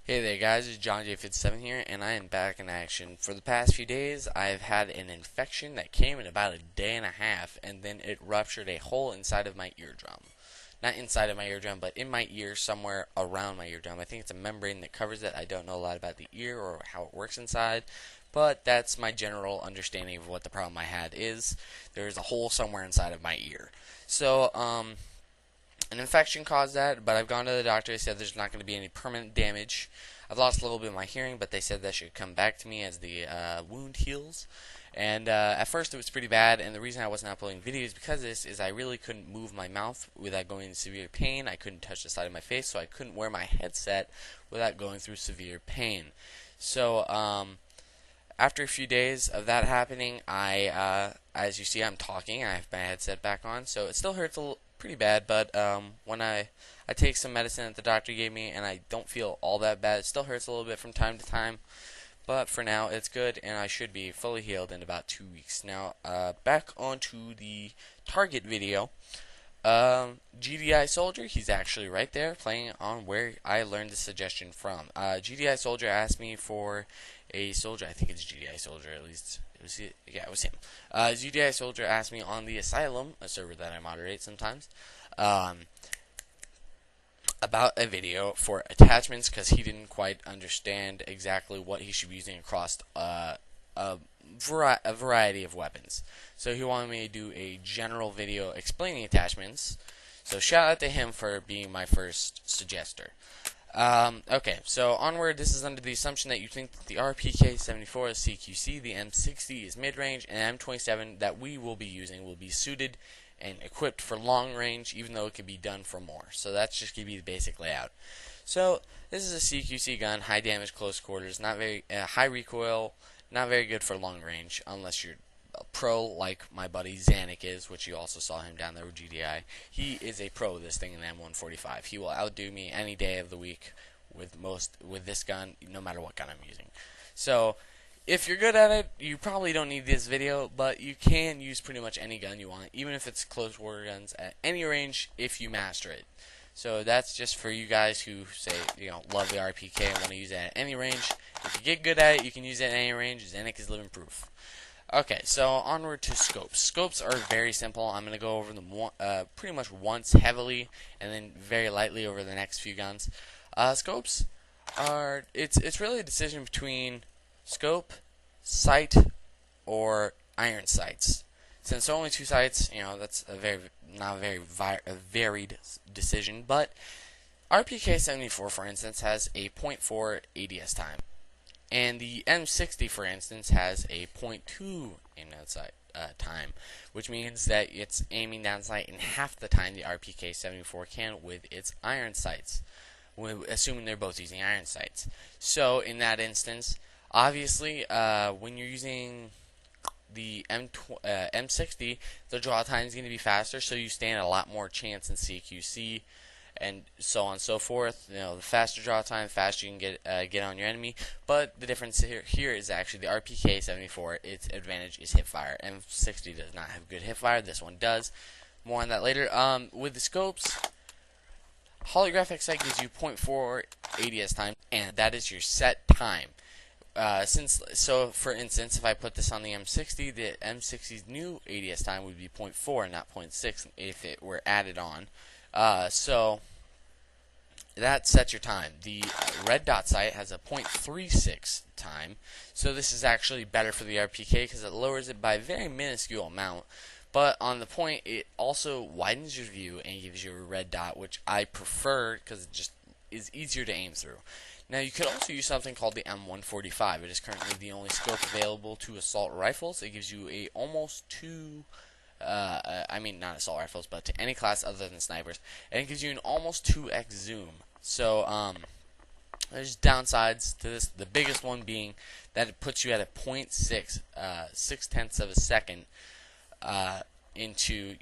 Hey there guys, it's John J57 here, and I am back in action. For the past few days, I've had an infection that came in about a day and a half, and then it ruptured a hole inside of my eardrum. Not inside of my eardrum, but in my ear, somewhere around my eardrum. I think it's a membrane that covers it. I don't know a lot about the ear or how it works inside, but that's my general understanding of what the problem I had is. There's a hole somewhere inside of my ear. So, an infection caused that, but I've gone to the doctor. They said there's not going to be any permanent damage. I've lost a little bit of my hearing, but they said that should come back to me as the wound heals. And at first it was pretty bad, and the reason I wasn't uploading videos because of this is I really couldn't move my mouth without going into severe pain. I couldn't touch the side of my face, so I couldn't wear my headset without going through severe pain. So after a few days of that happening, as you see, I'm talking. I have my headset back on, so it still hurts pretty bad, but when I take some medicine that the doctor gave me and I don't feel all that bad. It still hurts a little bit from time to time, but for now it's good, and I should be fully healed in about 2 weeks. Now back onto the target video. GDI-Soldier, he's actually right there playing on where I learned the suggestion from. GDI-Soldier asked me for a soldier. I think it's GDI-Soldier, at least. It was him. GDI-Soldier asked me on the Asylum, a server that I moderate sometimes, about a video for attachments, because he didn't quite understand exactly what he should be using across a variety of weapons. So he wanted me to do a general video explaining attachments. So shout out to him for being my first suggester. Okay, so onward. This is under the assumption that you think that the Pt.1 is CQC, the M60 is mid-range, and M27 that we will be using will be suited and equipped for long range, even though it could be done for more. So that's just going to be the basic layout. So this is a CQC gun, high damage, close quarters, not very high recoil, not very good for long range unless you're a pro like my buddy Zanik is, which you also saw him down there with GDI. He is a pro with this thing in the M145. He will outdo me any day of the week with this gun, no matter what gun I'm using. So if you're good at it, you probably don't need this video, but you can use pretty much any gun you want, even if it's close quarter guns at any range if you master it. So that's just for you guys who say, love the RPK and want to use it at any range. If you get good at it, you can use it at any range. Zanik is living proof. Okay, so onward to scopes. Scopes are very simple. I'm going to go over them pretty much once heavily, and then very lightly over the next few guns. Scopes are, it's really a decision between scope, sight, or iron sights. Since there are only two sights, that's not a very varied decision. But RPK-74, for instance, has a 0.4 ADS time, and the M60, for instance, has a 0.2 aim down sight time, which means that it's aiming down sight in half the time the RPK-74 can with its iron sights, assuming they're both using iron sights. So in that instance, obviously, when you're using the M60, the draw time is going to be faster, so you stand a lot more chance in CQC, and so on and so forth. The faster draw time, the faster you can get on your enemy. But the difference here is actually the RPK-74. Its advantage is hipfire. M60 does not have good hipfire. This one does. More on that later. With the scopes, holographic sight gives you 0.4 ADS time, and that is your set time. So for instance, if I put this on the M60, the M60's new ADS time would be 0.4, not 0.6, if it were added on. So that sets your time. The red dot sight has a 0.36 time, so this is actually better for the RPK because it lowers it by a very minuscule amount. But on the point, it also widens your view and gives you a red dot, which I prefer because it just is easier to aim through. Now, you could also use something called the M145. It is currently the only scope available to assault rifles. It gives you a almost I mean, not assault rifles, but to any class other than snipers, and it gives you an almost 2x zoom. So, there's downsides to this. The biggest one being that it puts you at a 0.6, 0.6 of a second, into,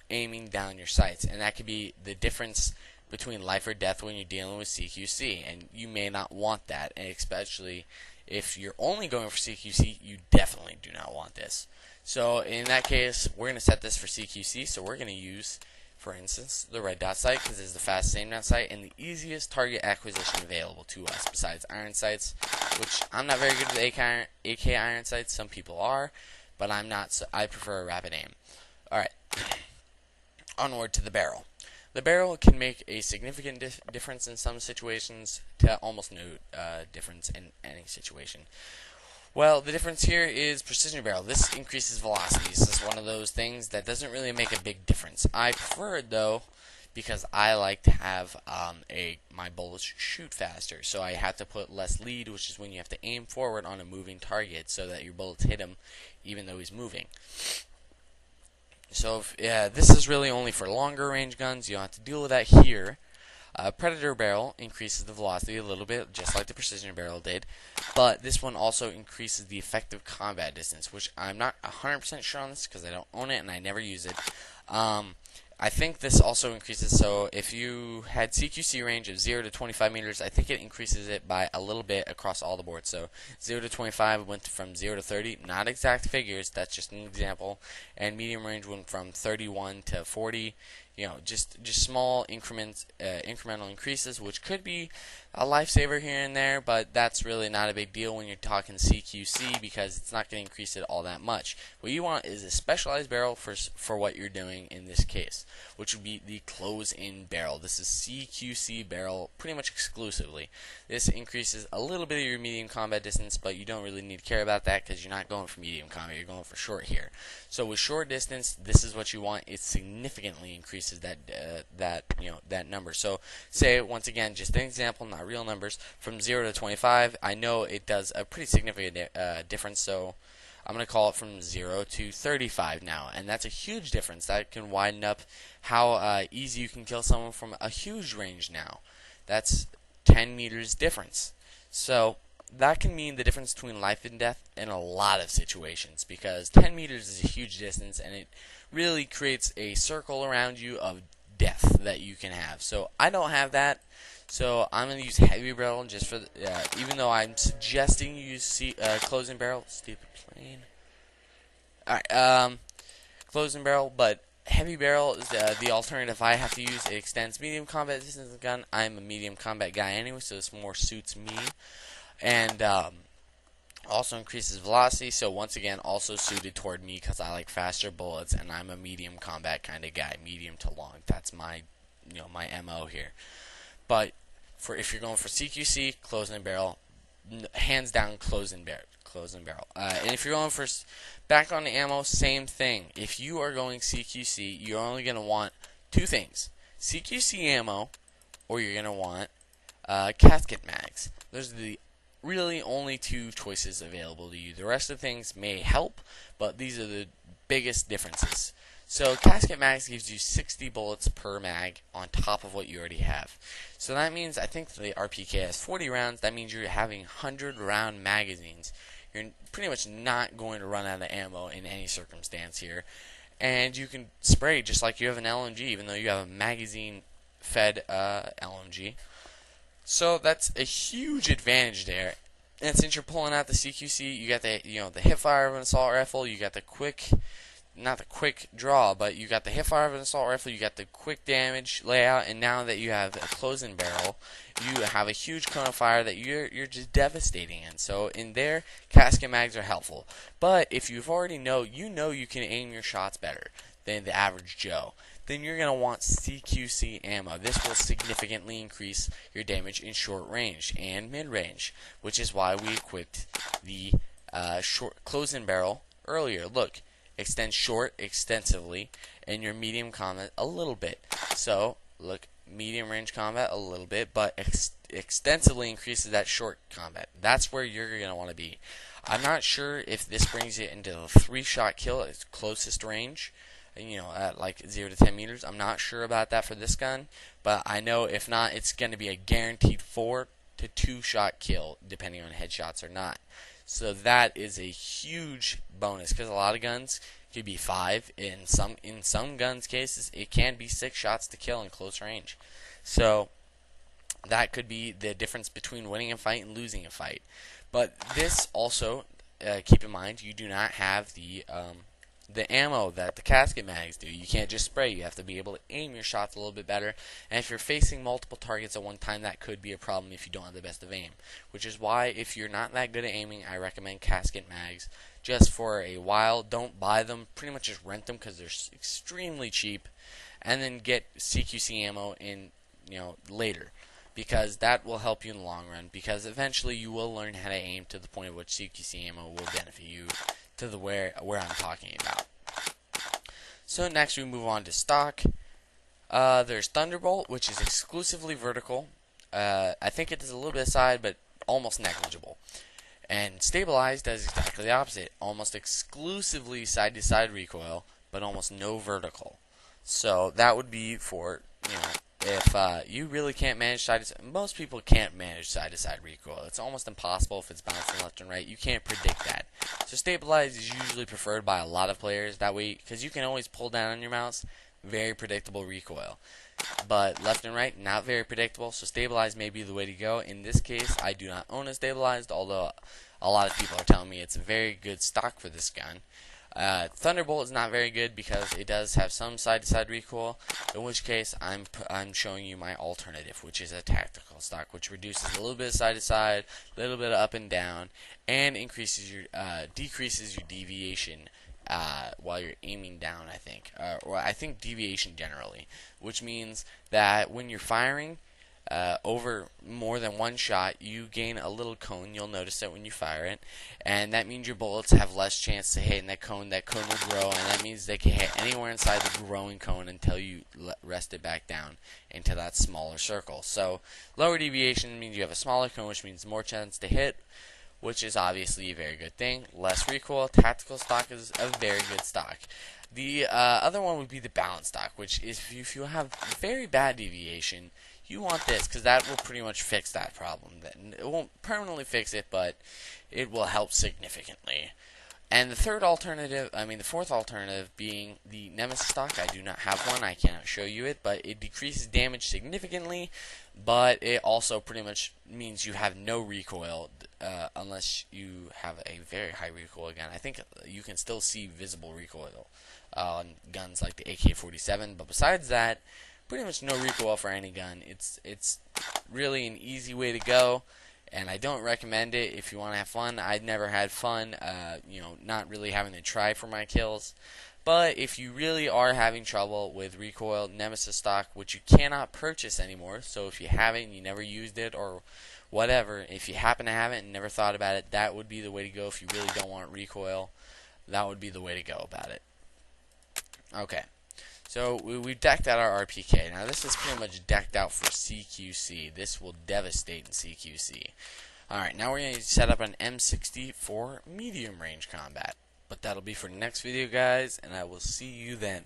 aiming down your sights, and that could be the difference between life or death when you're dealing with CQC, and you may not want that, and especially if you're only going for CQC, you definitely do not want this. So in that case, we're going to set this for CQC, so we're going to use For instance, the red dot sight, because it's the fastest aim down sight and the easiest target acquisition available to us, besides iron sights, which I'm not very good with AK iron sights. Some people are, but I'm not. So I prefer a rapid aim. Alright, onward to the barrel. The barrel can make a significant difference in some situations to almost no difference in any situation. Well, the difference here is precision barrel. This increases velocity. This is one of those things that doesn't really make a big difference. I prefer it though because I like to have my bullets shoot faster. So I have to put less lead, which is when you have to aim forward on a moving target so that your bullets hit him even though he's moving. So this is really only for longer range guns. You don't have to deal with that here. Predator barrel increases the velocity a little bit, just like the precision barrel did, but this one also increases the effective combat distance, which I'm not 100% sure on this because I don't own it and I never use it. I think this also increases, so if you had CQC range of 0 to 25 meters, I think it increases it by a little bit across all the boards. So 0 to 25 went from 0 to 30, not exact figures, that's just an example, and medium range went from 31 to 40. You know, just small increments, incremental increases, which could be a lifesaver here and there, but that's really not a big deal when you're talking CQC because it's not going to increase it all that much. What you want is a specialized barrel for what you're doing in this case, which would be the close-in barrel. This is CQC barrel pretty much exclusively. This increases a little bit of your medium combat distance, but you don't really need to care about that because you're not going for medium combat, you're going for short here. So with short distance, this is what you want. It significantly increases that number. So say once again, just an example, not real numbers, from 0 to 25. I know it does a pretty significant difference, so I'm going to call it from 0 to 35 now, and that's a huge difference. That can widen up how easy you can kill someone from a huge range now. That's 10 meters difference. So that can mean the difference between life and death in a lot of situations, because 10 meters is a huge distance and it really creates a circle around you of death that you can have. So I don't have that, so I'm going to use heavy barrel just for even though I'm suggesting you use closing barrel. Stupid plane. Alright, closing barrel, but heavy barrel is the alternative I have to use. It extends medium combat distance of the gun. I'm a medium combat guy anyway, so this more suits me. And also increases velocity, so once again also suited toward me because I like faster bullets and I'm a medium combat kind of guy, medium to long. That's my my MO here. But if you're going for CQC, closing barrel, hands down closing barrel. And if you're going for back on the ammo, same thing. If you are going CQC, you're only going to want two things: CQC ammo, or you're going to want casket mags. Those are the really only two choices available to you. The rest of the things may help, but these are the biggest differences. So casket mags gives you 60 bullets per mag on top of what you already have. So that means, I think the RPK has 40 rounds. That means you're having 100 round magazines. You're pretty much not going to run out of ammo in any circumstance here. And you can spray just like you have an LMG, even though you have a magazine fed LMG. So that's a huge advantage there. And since you're pulling out the CQC, you got the the hipfire of an assault rifle, you got the not the quick draw, but you got the hipfire of an assault rifle, you got the quick damage layout, and now that you have a closing barrel, you have a huge cone of fire that you're just devastating in. So in there, casket mags are helpful. But if you've already you can aim your shots better than the average Joe, then you're going to want CQC ammo. This will significantly increase your damage in short range and mid range, which is why we equipped the short closing barrel earlier. Look, extend short extensively and your medium combat a little bit. So look, medium range combat a little bit, but extensively increases that short combat. That's where you're going to want to be. I'm not sure if this brings it into the 3-shot kill at its closest range, at like 0 to 10 meters. I'm not sure about that for this gun, but I know if not, it's going to be a guaranteed 4 to 2-shot kill, depending on headshots or not. So that is a huge bonus, because a lot of guns could be 5. In some guns cases, it can be 6 shots to kill in close range. So that could be the difference between winning a fight and losing a fight. But this also, keep in mind, you do not have the the ammo that the casket mags do. You can't just spray. You have to be able to aim your shots a little bit better. And if you're facing multiple targets at one time, that could be a problem if you don't have the best of aim. Which is why, if you're not that good at aiming, I recommend casket mags just for a while. Don't buy them. Pretty much just rent them because they're extremely cheap. And then get CQC ammo in, later, because that will help you in the long run. Because eventually you will learn how to aim to the point at which CQC ammo will benefit you to the where I'm talking about. So next we move on to stock. There's Thunderbolt, which is exclusively vertical. I think it does a little bit of side, but almost negligible. And Stabilized does exactly the opposite, almost exclusively side-to-side recoil, but almost no vertical. So that would be for, if you really can't manage side-to-side. Most people can't manage side-to-side recoil. It's almost impossible if it's bouncing left and right. You can't predict that. So Stabilized is usually preferred by a lot of players. That way, because you can always pull down on your mouse, very predictable recoil. But left and right, not very predictable. So Stabilized may be the way to go. In this case, I do not own a Stabilized, although a lot of people are telling me it's a very good stock for this gun. Thunderbolt is not very good because it does have some side-to-side recoil, in which case I'm showing you my alternative, which is a tactical stock, which reduces a little bit of side-to-side, a little bit of up and down, and decreases your deviation while you're aiming down, I think. Or I think deviation generally, which means that when you're firing over more than one shot, you gain a little cone. You'll notice that when you fire it, and that means your bullets have less chance to hit in that cone. That cone will grow, and that means they can hit anywhere inside the growing cone until you rest it back down into that smaller circle. So lower deviation means you have a smaller cone, which means more chance to hit, which is obviously a very good thing. Less recoil. Tactical stock is a very good stock. The other one would be the balance stock, which is if you have very bad deviation, you want this, because that will pretty much fix that problem. It won't permanently fix it, but it will help significantly. And the fourth alternative being the Nemesis stock. I do not have one. I cannot show you it, but it decreases damage significantly, but it also pretty much means you have no recoil unless you have a very high recoil gun. I think you can still see visible recoil on guns like the AK-47, but besides that, pretty much no recoil for any gun. It's really an easy way to go, and I don't recommend it if you want to have fun. I've never had fun, not really having to try for my kills. But if you really are having trouble with recoil, Nemesis stock, which you cannot purchase anymore, so if you haven't, you never used it or whatever, if you happen to have it and never thought about it, that would be the way to go. If you really don't want recoil, that would be the way to go about it. Okay. So we've decked out our RPK. Now this is pretty much decked out for CQC. This will devastate in CQC. Alright, now we're going to set up an M60 for medium range combat. But that'll be for the next video, guys, and I will see you then.